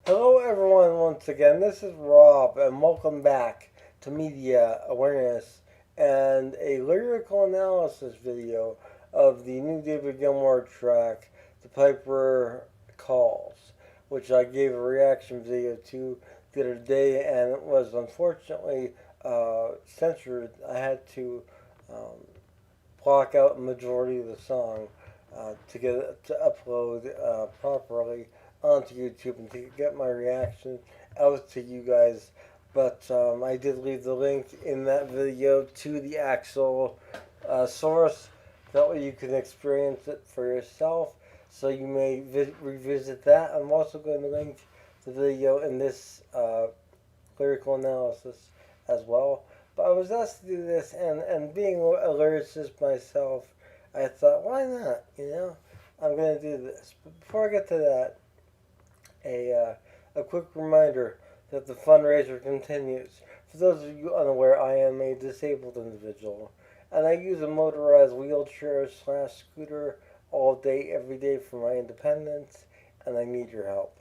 Hello, everyone, once again. This is Rob, and welcome back to Media Awareness and a lyrical analysis video of the new David Gilmour track, The Piper Calls, which I gave a reaction video to the other day, and it was unfortunately censored. I had to um, block out the majority of the song to get it to upload properly onto YouTube and to get my reaction out to you guys. But I did leave the link in that video to the actual source. That way you can experience it for yourself. So you may revisit that. I'm also going to link the video in this lyrical analysis as well. But I was asked to do this, and being a lyricist myself, I thought, why not? I'm going to do this. But before I get to that, a quick reminder that the fundraiser continues. For those of you unaware, I am a disabled individual, and I use a motorized wheelchair slash scooter all day, every day for my independence, and I need your help.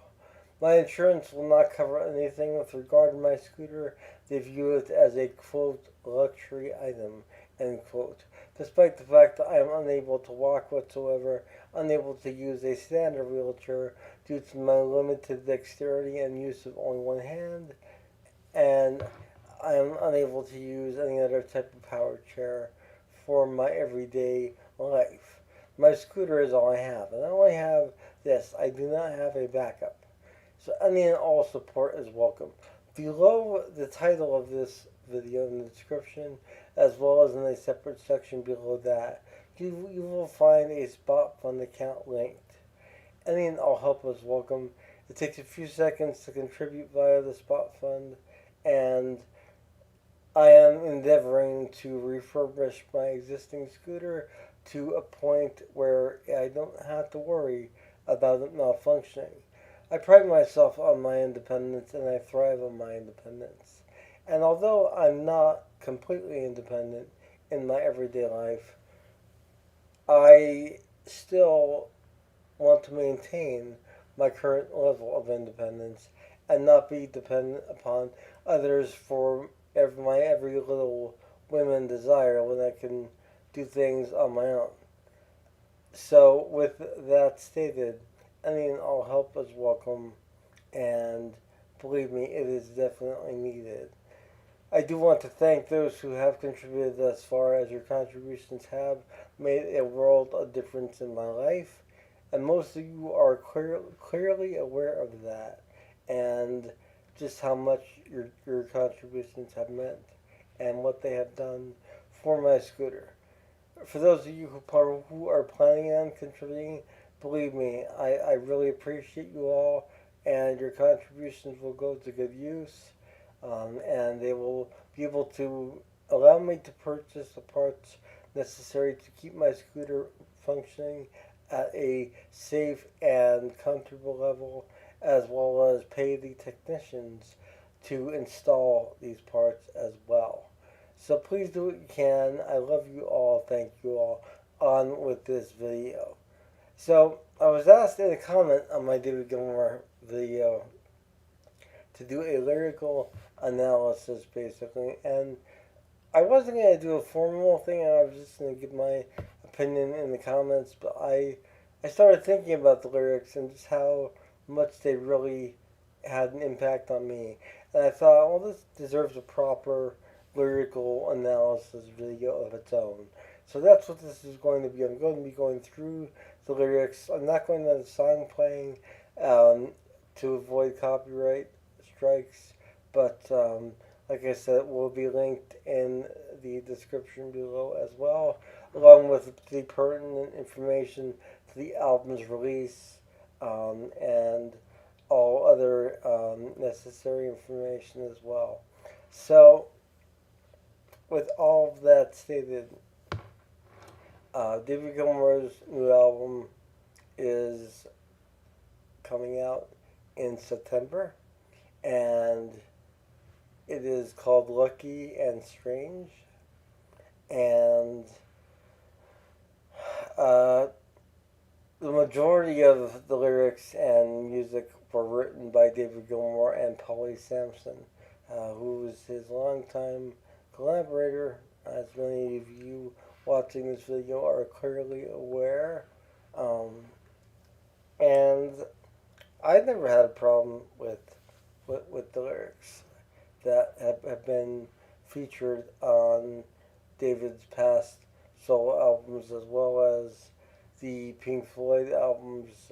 My insurance will not cover anything with regard to my scooter. They view it as a quote luxury item end quote. Despite the fact that I am unable to walk whatsoever, unable to use a standard wheelchair due to my limited dexterity and use of only one hand, and I am unable to use any other type of power chair for my everyday life. My scooter is all I have, and I only have this. I do not have a backup. So any and all support is welcome. Below the title of this video in the description, as well as in a separate section below that, you will find a spot fund account linked. Any and all help is welcome. It takes a few seconds to contribute via the spot fund, and I am endeavoring to refurbish my existing scooter to a point where I don't have to worry about it malfunctioning. I pride myself on my independence and I thrive on my independence. And although I'm not completely independent in my everyday life, I still want to maintain my current level of independence and not be dependent upon others for my every little whim and desire when I can do things on my own. So, with that stated, any and all help is welcome, and believe me, it is definitely needed. I do want to thank those who have contributed thus far, as your contributions have made a world of difference in my life, and most of you are clearly aware of that, and just how much your contributions have meant, and what they have done for my scooter. For those of you who are planning on contributing, believe me, I really appreciate you all, and your contributions will go to good use, and they will be able to allow me to purchase the parts necessary to keep my scooter functioning at a safe and comfortable level, as well as pay the technicians to install these parts as well. So please do what you can. I love you all. Thank you all. On with this video. So I was asked in a comment on my David Gilmour video to do a lyrical analysis, basically, and I wasn't gonna do a formal thing. I was just gonna give my opinion in the comments, but I started thinking about the lyrics and just how much they really had an impact on me, and I thought, well, this deserves a proper lyrical analysis video of its own. So that's what this is going to be. I'm going to be going through the lyrics. I'm not going to have the song playing to avoid copyright strikes, but like I said, it will be linked in the description below as well, along with the pertinent information to the album's release and all other necessary information as well. So, with all of that stated, David Gilmour's new album is coming out in September, and it is called Lucky and Strange. And uh, the majority of the lyrics and music were written by David Gilmour and Polly Sampson, who was his longtime collaborator, as many of you watching this video are clearly aware. Um, and I never had a problem with the lyrics that have been featured on David's past solo albums as well as the Pink Floyd albums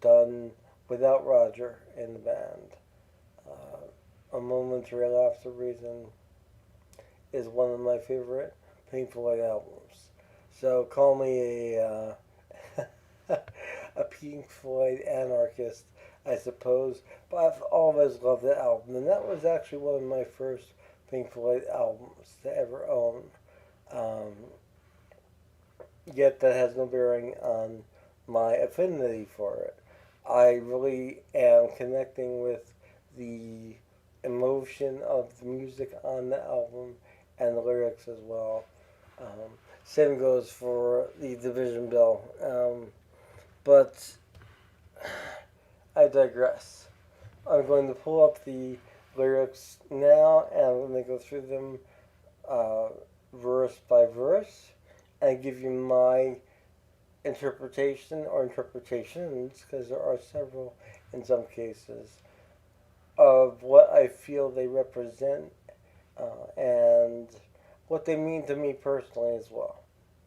done without Roger in the band. A Momentary Laughter Reason is one of my favorite Pink Floyd albums. So call me a Pink Floyd anarchist, I suppose. But I've always loved that album, and that was actually one of my first Pink Floyd albums to ever own. Um, Yet that has no bearing on my affinity for it. I really am connecting with the emotion of the music on the album and the lyrics as well. Um, Same goes for the Division Bell. But I digress. I'm going to pull up the lyrics now and I'm going to go through them uh, verse by verse and give you my interpretation or interpretations, because there are several in some cases, of what I feel they represent and what they mean to me personally as well.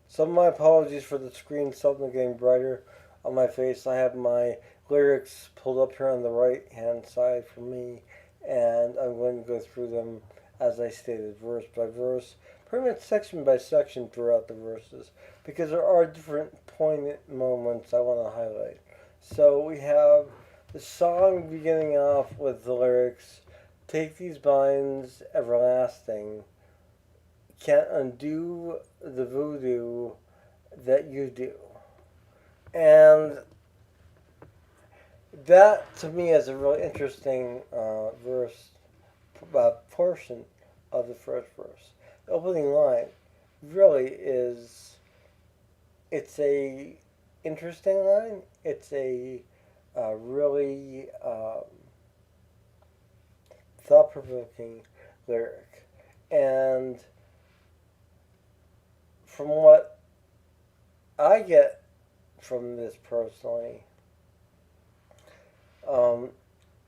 So my apologies for the screen suddenly getting brighter on my face. I have my lyrics pulled up here on the right hand side for me, and I'm going to go through them as I stated, verse by verse, pretty much section by section throughout the verses, because there are different poignant moments I want to highlight. So we have the song beginning off with the lyrics, "Take these binds everlasting, can't undo the voodoo that you do." And that to me is a really interesting verse, portion of the first verse. The opening line really is, it's a interesting line. It's a really thought-provoking lyric. And from what I get from this personally,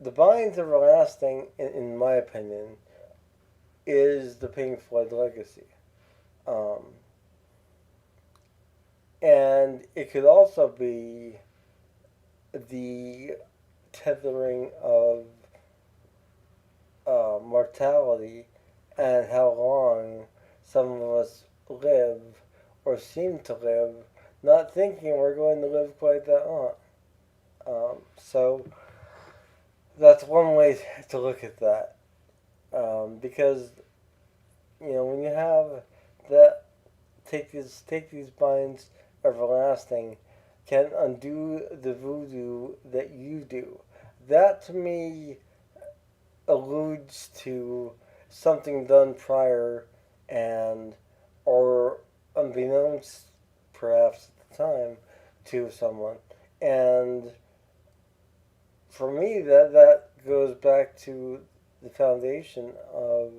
the binds everlasting, in my opinion, is the Pink Floyd legacy. Um, and it could also be the tethering of mortality and how long some of us live or seem to live, not thinking we're going to live quite that long. So that's one way to look at that. Because when you have that, take these binds everlasting, can undo the voodoo that you do. That to me alludes to something done prior and or unbeknownst perhaps at the time to someone. And for me that goes back to the foundation of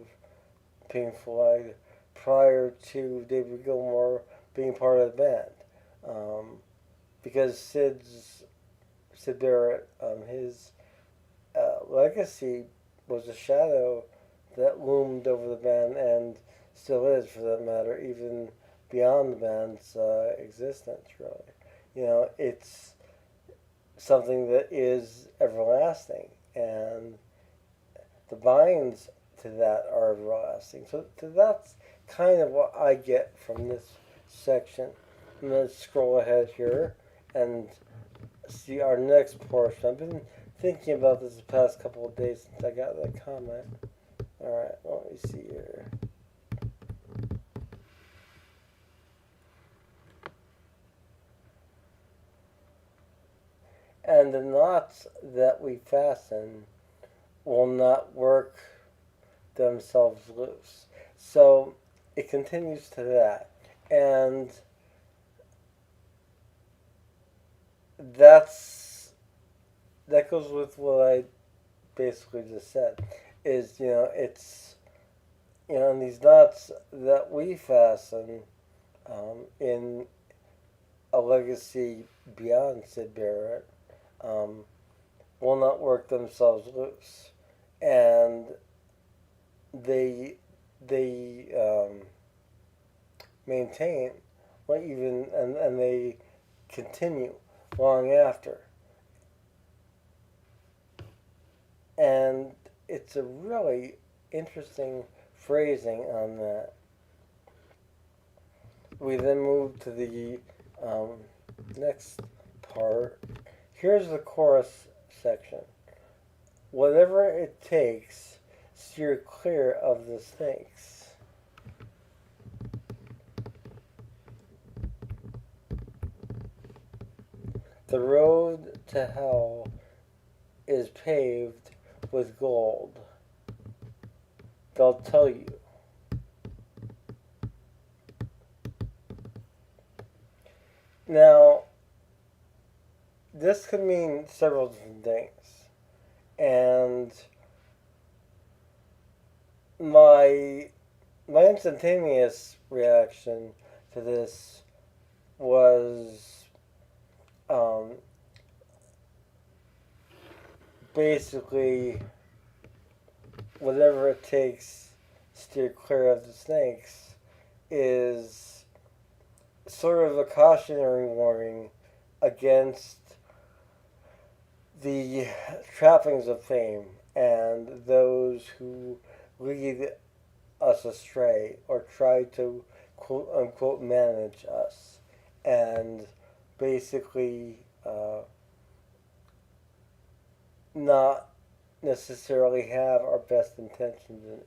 Pink Floyd prior to David Gilmour being part of the band. Because Sid Barrett, his legacy was a shadow that loomed over the band and still is, for that matter, even beyond the band's existence, really. It's something that is everlasting, and the binds to that are everlasting. So that's kind of what I get from this section. I'm going to scroll ahead here and see our next portion. I've been thinking about this the past couple of days since I got that comment. Alright, let me see here. And the knots that we fasten will not work themselves loose. So it continues to that. And that's that goes with what I basically just said. Is it's in these knots that we fasten in a legacy beyond Sid Barrett um, will not work themselves loose, and they maintain, well, even and they continue long after, and it's a really interesting phrasing on that. We then move to the um, next part. Here's the chorus section. Whatever it takes, steer clear of the snakes. The road to hell is paved with gold. They'll tell you. Now, this could mean several different things. And my my instantaneous reaction to this was um, basically whatever it takes, steer clear of the snakes is sort of a cautionary warning against the trappings of fame and those who lead us astray or try to quote unquote manage us and basically not necessarily have our best intentions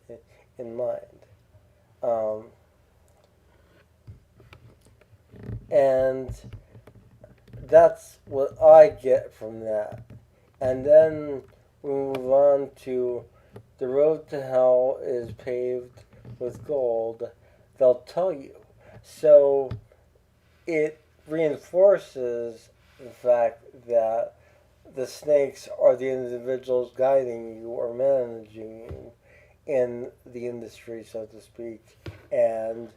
in mind. Um, and that's what I get from that. And then we move on to the road to hell is paved with gold. They'll tell you. So it reinforces the fact that the snakes are the individuals guiding you or managing you in the industry, so to speak. And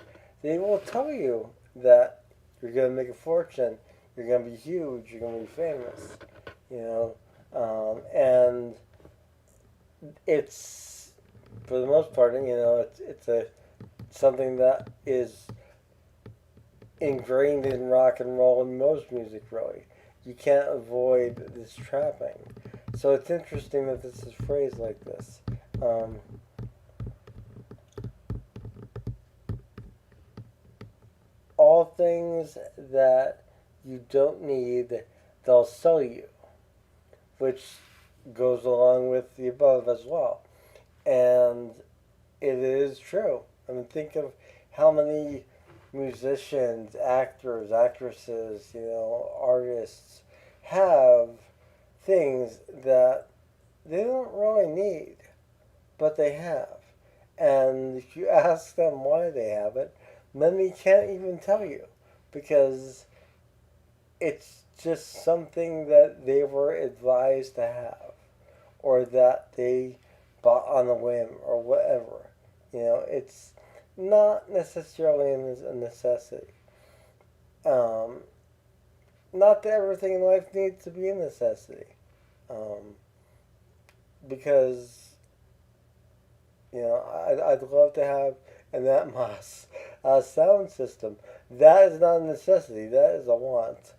they will tell you that you're going to make a fortune, you're going to be huge, you're going to be famous, you know. And it's, for the most part, it's a something that is ingrained in rock and roll and most music, really. You can't avoid this trapping. So it's interesting that this is phrased like this. All things that you don't need, they'll sell you, which goes along with the above as well. And it is true. I mean, think of how many musicians, actors, actresses, artists have things that they don't really need, but they have. And if you ask them why they have it, many can't even tell you because it's just something that they were advised to have or that they bought on a whim or whatever. It's not necessarily a necessity. Um, Not that everything in life needs to be a necessity. Um, because, I'd love to have an Atmos sound system. That is not a necessity, that is a want.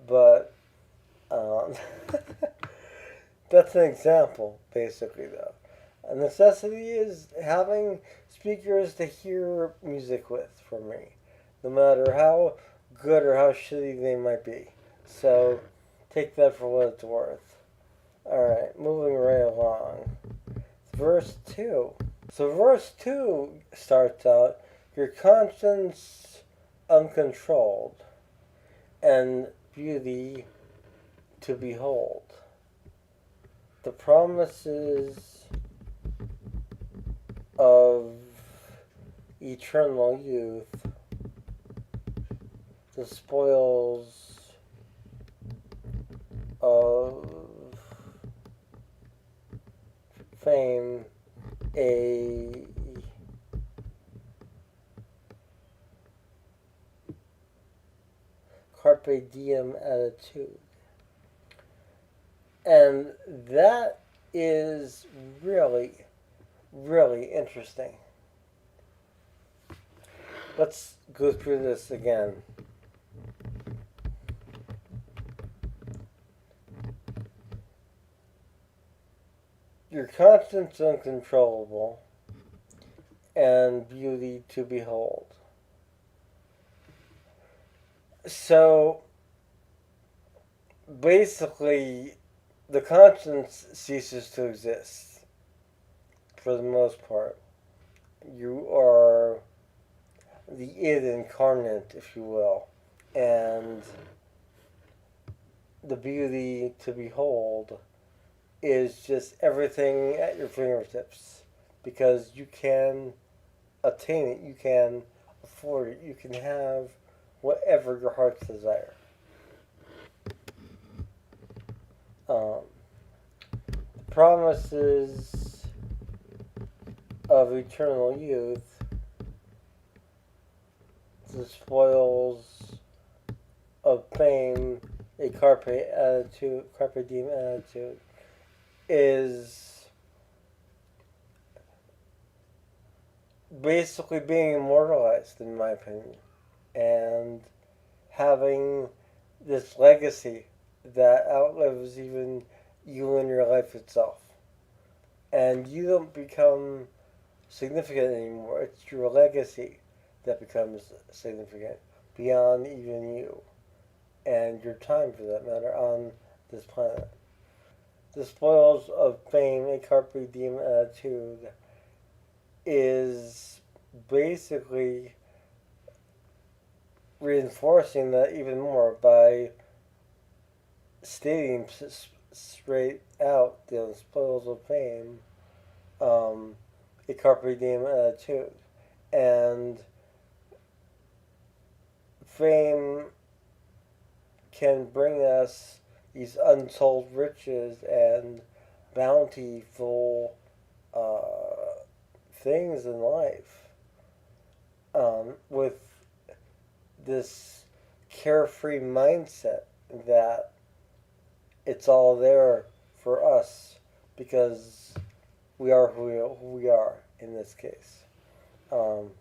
But um, that's an example, basically, though. A necessity is having speakers to hear music with for me, no matter how good or how shitty they might be. So take that for what it's worth. Alright, moving right along. Verse 2. So verse 2 starts out, your conscience uncontrolled and beauty to behold. The promises of eternal youth, the spoils of Fame a carpe diem attitude. And that is really, really interesting. Let's go through this again. Your conscience uncontrollable, and beauty to behold. So basically, the conscience ceases to exist for the most part. You are the id incarnate, if you will, and the beauty to behold is just everything at your fingertips because you can attain it, you can afford it, you can have whatever your heart's desire. Um, Promises of eternal youth, the spoils of fame, a carpe diem attitude, is basically being immortalized, in my opinion, and having this legacy that outlives even you and your life itself. And you don't become significant anymore. It's your legacy that becomes significant beyond even you and your time, for that matter, on this planet. The spoils of fame, a carpe diem attitude, is basically reinforcing that even more by stating straight out the spoils of fame, a carpe diem attitude. And fame can bring us these untold riches and bountiful things in life, with this carefree mindset that it's all there for us because we are who we are in this case. Um,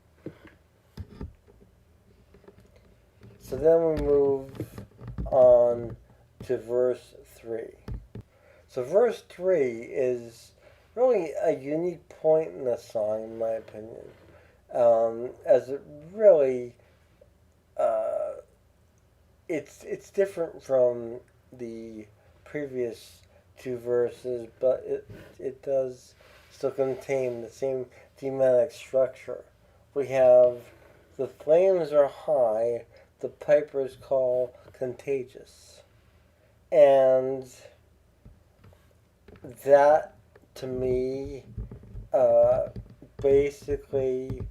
so then we move on to verse 3. So verse 3 is really a unique point in the song, in my opinion, as it really it's different from the previous two verses, but it does still contain the same thematic structure. We have the flames are high, the pipers call contagious, and that to me basically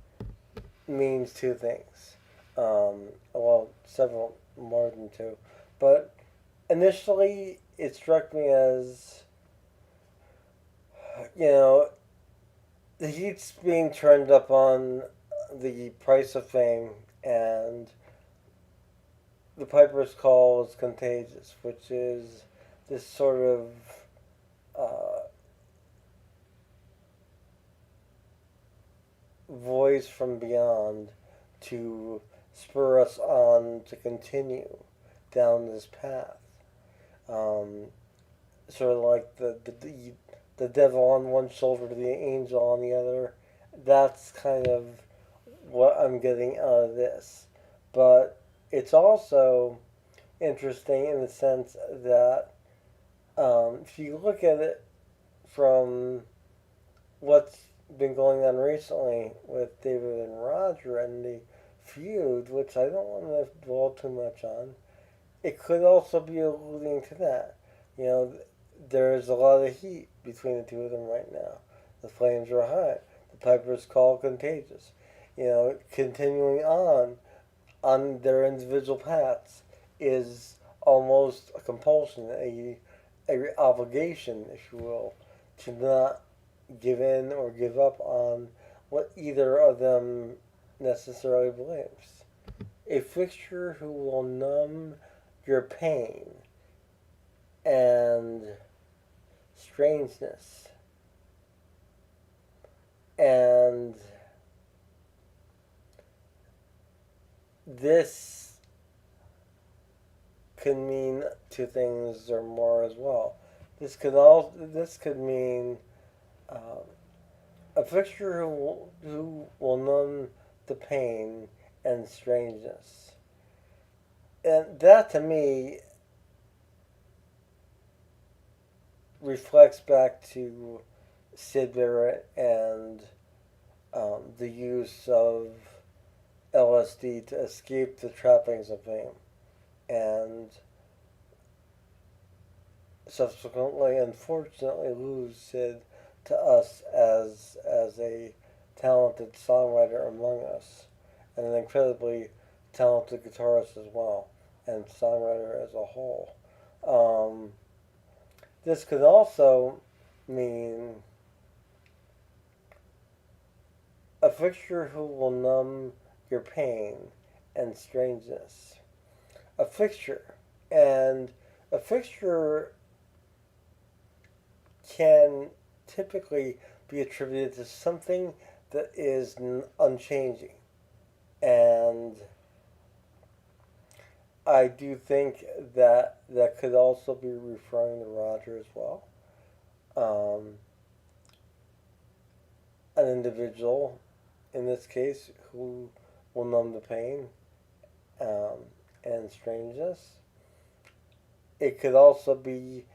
means two things. Well, several more than two, but initially it struck me as, you know, the heat's being turned up on the price of fame, and the piper's call is contagious, which is this sort of uh, voice from beyond to spur us on to continue down this path. Um, Sort of like the devil on one shoulder, the angel on the other. That's kind of what I'm getting out of this. But it's also interesting in the sense that if you look at it from what's been going on recently with David and Roger and the feud, which I don't want to dwell too much on, it could also be alluding to that. You know, there's a lot of heat between the two of them right now. The flames are high. The piper's call contagious. You know, continuing on their individual paths is almost a compulsion, a obligation, if you will, to not give in or give up on what either of them necessarily believes. A fixture who will numb your pain and strangeness and this could mean two things or more as well. This could mean um, a fixture who will numb the pain and strangeness. And that to me reflects back to Sid Barrett and the use of LSD to escape the trappings of fame and subsequently, unfortunately, lose Sid to us as a talented songwriter among us and an incredibly talented guitarist as well and songwriter as a whole. Um, this could also mean a fixture who will numb your pain and strangeness. A fixture. And a fixture can typically be attributed to something that is unchanging. And I do think that that could also be referring to Roger as well. Um, an individual, in this case, who will numb the pain um, and strangeness. It could also be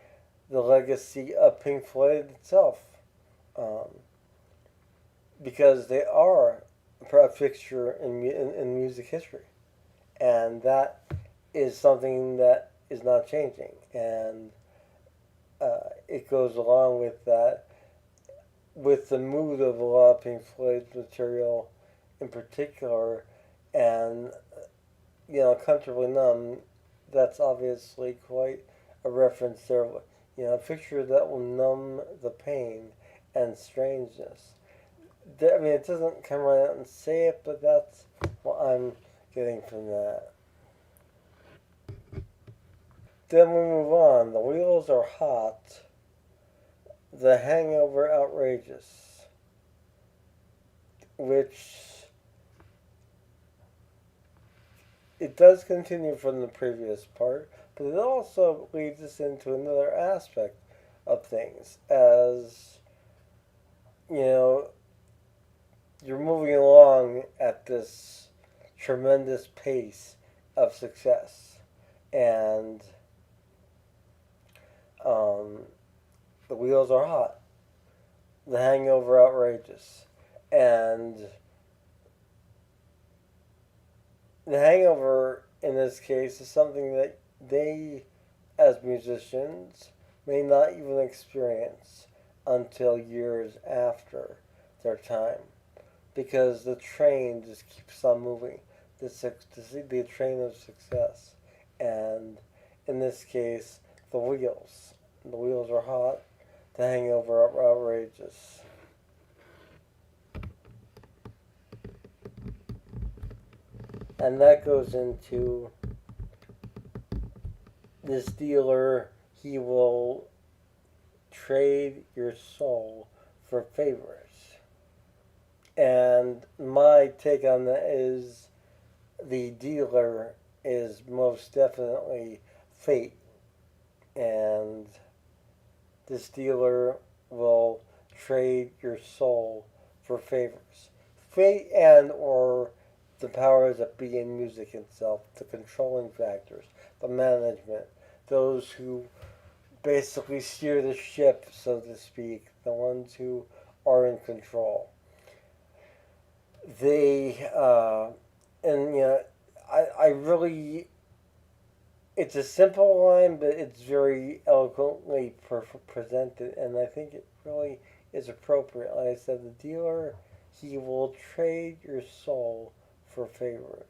the legacy of Pink Floyd itself, um, because they are a fixture in music history, and that is something that is not changing, and it goes along with that, with the mood of a lot of Pink Floyd's material, in particular, and comfortably numb. That's obviously quite a reference there. A picture that will numb the pain and strangeness. I mean, it doesn't come right out and say it, but that's what I'm getting from that. Then we move on. The wheels are hot. The hangover outrageous. Which it does continue from the previous part, but it also leads us into another aspect of things. As you know, you're moving along at this tremendous pace of success, and um, the wheels are hot, the hangover outrageous, and the hangover in this case is something that they, as musicians, may not even experience until years after their time, because the train just keeps on moving, the train of success, and in this case, the wheels. The wheels are hot, the hangover outrageous. And that goes into this dealer, he will trade your soul for favors. And my take on that is the dealer is most definitely fate. And this dealer will trade your soul for favors. Fate and or the powers that be in music itself, the controlling factors, the management, those who basically steer the ship, so to speak, the ones who are in control. They, and I really, it's a simple line, but it's very eloquently presented, and I think it really is appropriate. Like I said, the dealer, he will trade your soul for favors.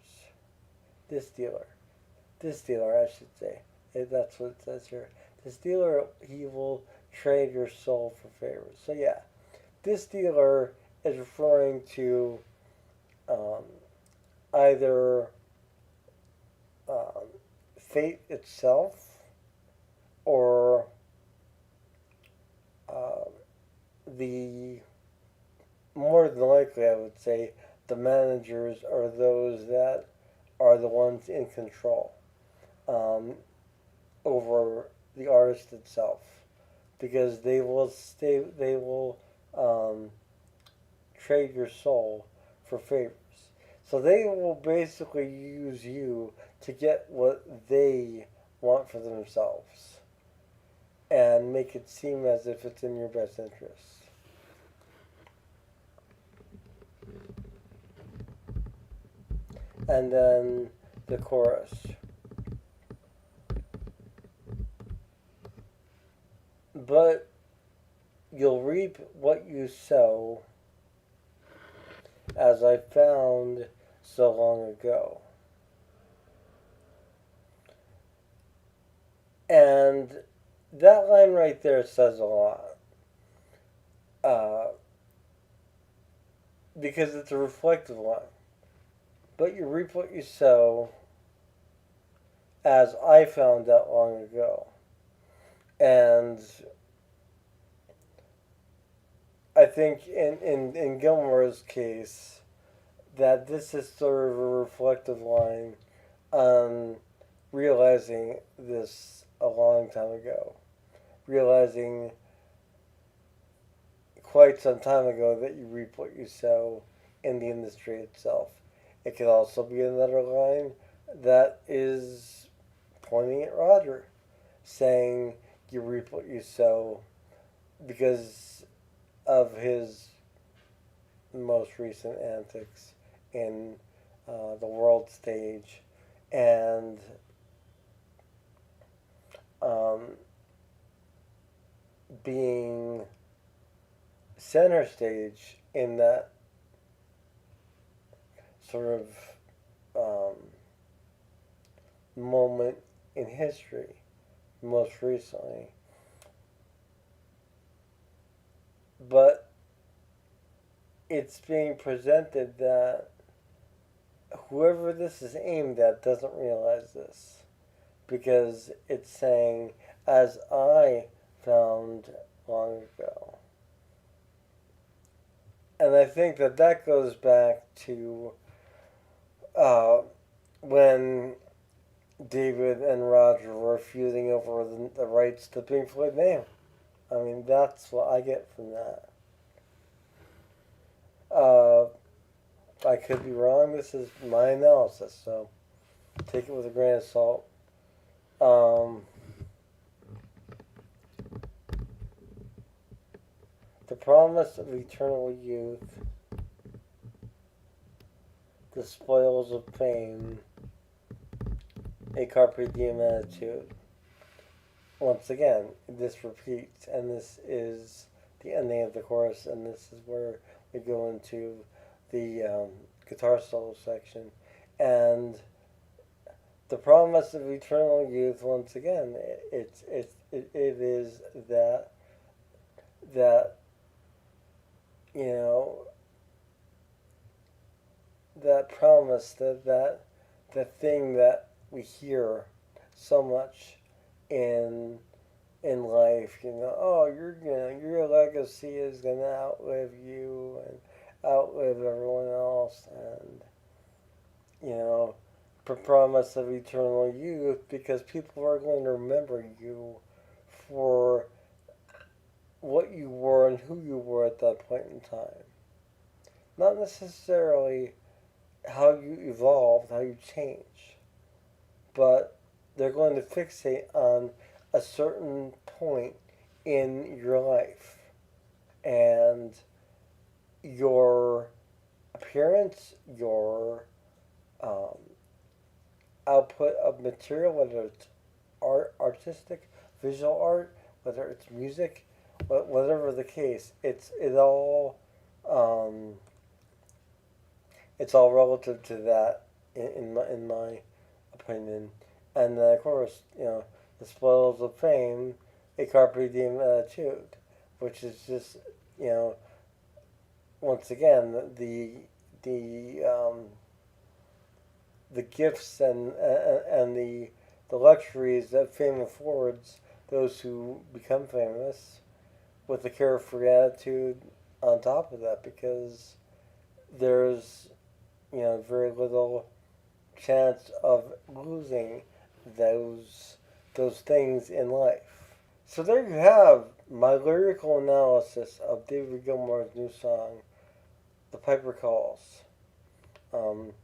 This dealer, I should say. That's what it says here. This dealer, he will trade your soul for favors. So yeah, this dealer is referring to um, either um, fate itself or uh, the more than likely, I would say, the managers are those that are the ones in control um, over the artist itself, because they will um, trade your soul for favors. So they will basically use you to get what they want for themselves and make it seem as if it's in your best interest. And then the chorus. But you'll reap what you sow, as I found so long ago. And that line right there says a lot. Uh, because it's a reflective line. But you reap what you sow, as I found out long ago. And I think in Gilmour's case, that this is sort of a reflective line on realizing this a long time ago. Realizing quite some time ago that you reap what you sow in the industry itself. It could also be another line that is pointing at Roger, saying you reap what you sow because of his most recent antics in the world stage and um, being center stage in that sort of moment in history, most recently. But it's being presented that whoever this is aimed at doesn't realize this because it's saying, as I found long ago. And I think that that goes back to uh, when David and Roger were feuding over the rights to Pink Floyd name. I mean, that's what I get from that. Uh, I could be wrong. This is my analysis, so take it with a grain of salt. Um, the promise of eternal youth, the spoils of fame, a carpe diem attitude. Once again, this repeats, and this is the ending of the chorus, and this is where we go into the guitar solo section. And the promise of eternal youth, once again, it is that you know that promise the thing that we hear so much in life, oh, your legacy is gonna outlive you and outlive everyone else, and you know, promise of eternal youth because people are going to remember you for what you were and who you were at that point in time. Not necessarily how you evolved, how you change, but they're going to fixate on a certain point in your life and your appearance, your um, output of material, whether it's artistic, visual art, whether it's music, whatever the case, um, it's all relative to that in my opinion. And then of course, the spoils of fame, a carpe diem attitude, which is just you know once again, the the gifts and the luxuries that fame affords those who become famous, with a carefree attitude on top of that, because there's very little chance of losing those those things in life. So there you have my lyrical analysis of David Gilmour's new song, "The Piper Calls," um,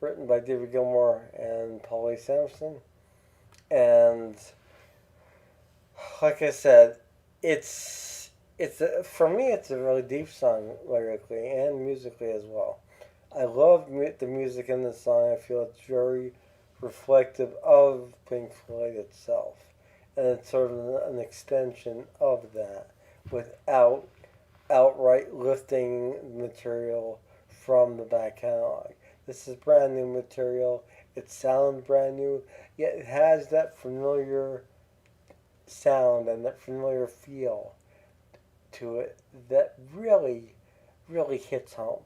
written by David Gilmour and Polly Sampson. And like I said, for me it's a really deep song lyrically and musically as well. I love the music in this song. I feel it's very reflective of Pink Floyd itself, and it's sort of an extension of that without outright lifting material from the back catalog. This is brand new material. It sounds brand new, yet it has that familiar sound and that familiar feel to it that really, really hits home.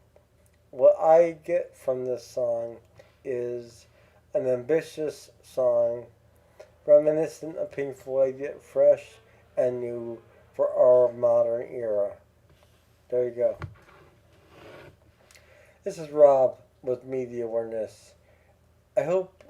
What I get from this song is an ambitious song, reminiscent of Pink Floyd, yet fresh and new for our modern era. There you go. This is Rob with Media Awareness. I hope,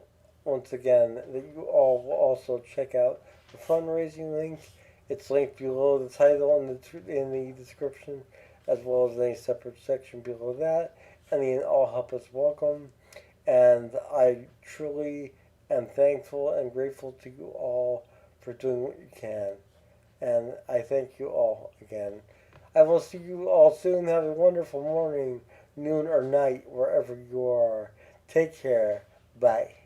once again, that you all will also check out the fundraising link. It's linked below the title in the description, as well as a separate section below that. And the All Help Us Welcome. And I truly am thankful and grateful to you all for doing what you can. And I thank you all again. I will see you all soon. Have a wonderful morning, noon, or night, wherever you are. Take care. Bye.